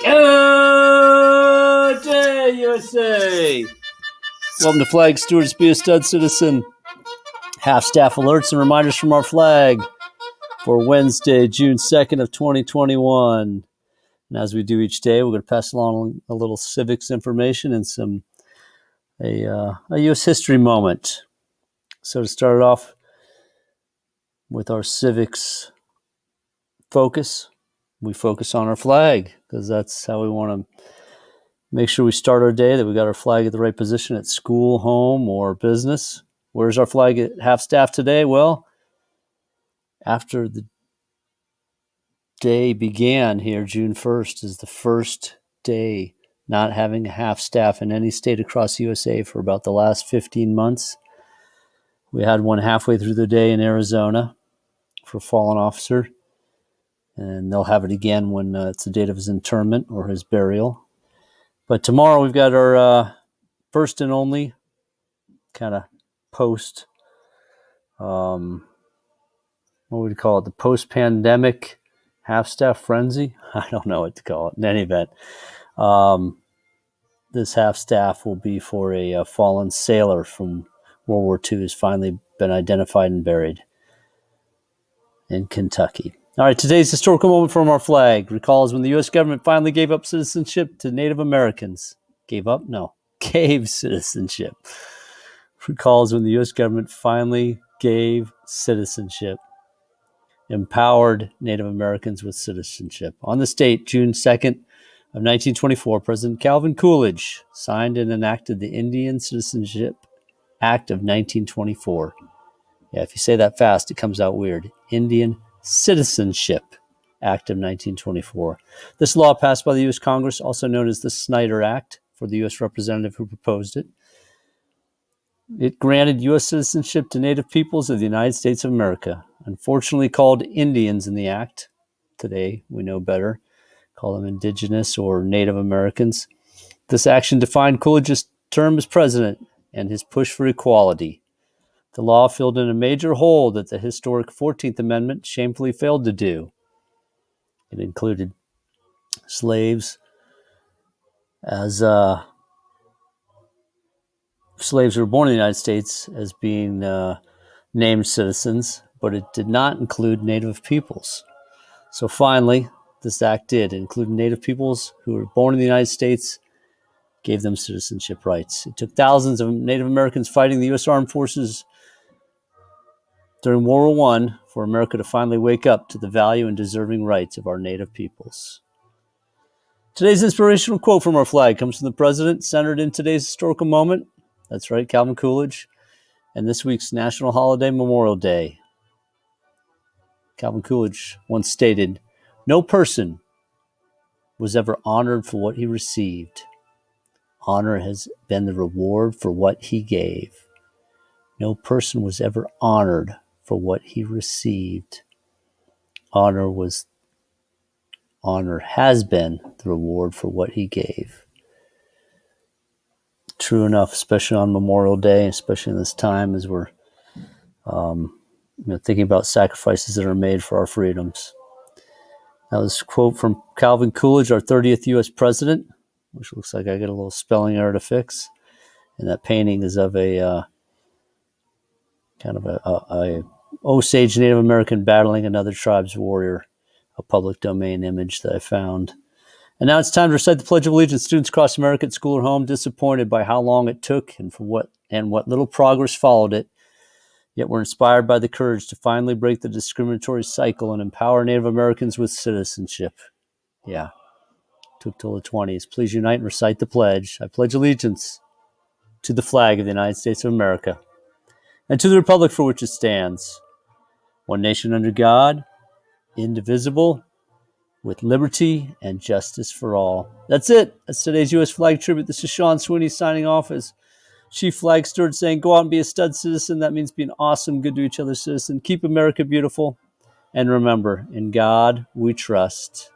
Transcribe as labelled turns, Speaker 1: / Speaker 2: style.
Speaker 1: Good day, USA! Welcome to Flag Stewards, Be a Stud Citizen. Half-staff alerts and reminders from our flag for Wednesday, June 2nd of 2021. And as we do each day, we're going to pass along a little civics information and a US history moment. So to start off with our civics focus, we focus on our flag because that's how we want to make sure we start our day, that we got our flag at the right position at school, home, or business. Where's our flag at half-staff today? Well, after the day began here, June 1st is the first day not having a half-staff in any state across the USA for about the last 15 months. We had one halfway through the day in Arizona for a fallen officer, and they'll have it again when it's the date of his interment or his burial. But tomorrow we've got our first and only kind of post, what would you call it, the post-pandemic half-staff frenzy? I don't know what to call it. In any event, this half-staff will be for a fallen sailor from World War II who's finally been identified and buried in Kentucky. All right, today's historical moment from our flag recalls when the U.S. government finally gave up citizenship to Native Americans. Gave up? No. Gave citizenship. Recalls when the U.S. government finally gave citizenship. Empowered Native Americans with citizenship. On this date, June 2nd of 1924, President Calvin Coolidge signed and enacted the Indian Citizenship Act of 1924. Yeah, if you say that fast, it comes out weird. Indian Citizenship Act of 1924. This law passed by the U.S. Congress, also known as the Snyder Act, for the U.S. representative who proposed it. It granted U.S. citizenship to Native peoples of the United States of America, unfortunately called Indians in the act. Today, we know better. Call them Indigenous or Native Americans. This action defined Coolidge's term as president and his push for equality. The law filled in a major hole that the historic 14th Amendment shamefully failed to do. It included slaves as slaves who were born in the United States as being named citizens, but it did not include Native peoples. So finally, this act did include Native peoples who were born in the United States, gave them citizenship rights. It took thousands of Native Americans fighting the U.S. Armed Forces during World War I for America to finally wake up to the value and deserving rights of our Native peoples. Today's inspirational quote from our flag comes from the president, centered in today's historical moment. That's right, Calvin Coolidge, and this week's national holiday, Memorial Day. Calvin Coolidge once stated, "No person was ever honored for what he received. Honor has been the reward for what he gave. No person was ever honored for what he received. Honor has been the reward for what he gave." True enough, especially on Memorial Day, especially in this time as we're thinking about sacrifices that are made for our freedoms. That was a quote from Calvin Coolidge, our 30th U.S. president, which looks like I got a little spelling error to fix. And that painting is of a kind of a Osage Native American battling another tribe's warrior, a public domain image that I found. And now it's time to recite the Pledge of Allegiance. Students across America at school or home, disappointed by how long it took and what little progress followed it, yet we're inspired by the courage to finally break the discriminatory cycle and empower Native Americans with citizenship. Yeah, took till the 20s. Please unite and recite the pledge. I pledge allegiance to the flag of the United States of America and to the republic for which it stands, one nation under God, indivisible, with liberty and justice for all. That's it. That's today's U.S. Flag Tribute. This is Sean Sweeney signing off as Chief Flag Steward, saying go out and be a stud citizen. That means be an awesome, good to each other citizen. Keep America beautiful. And remember, in God we trust.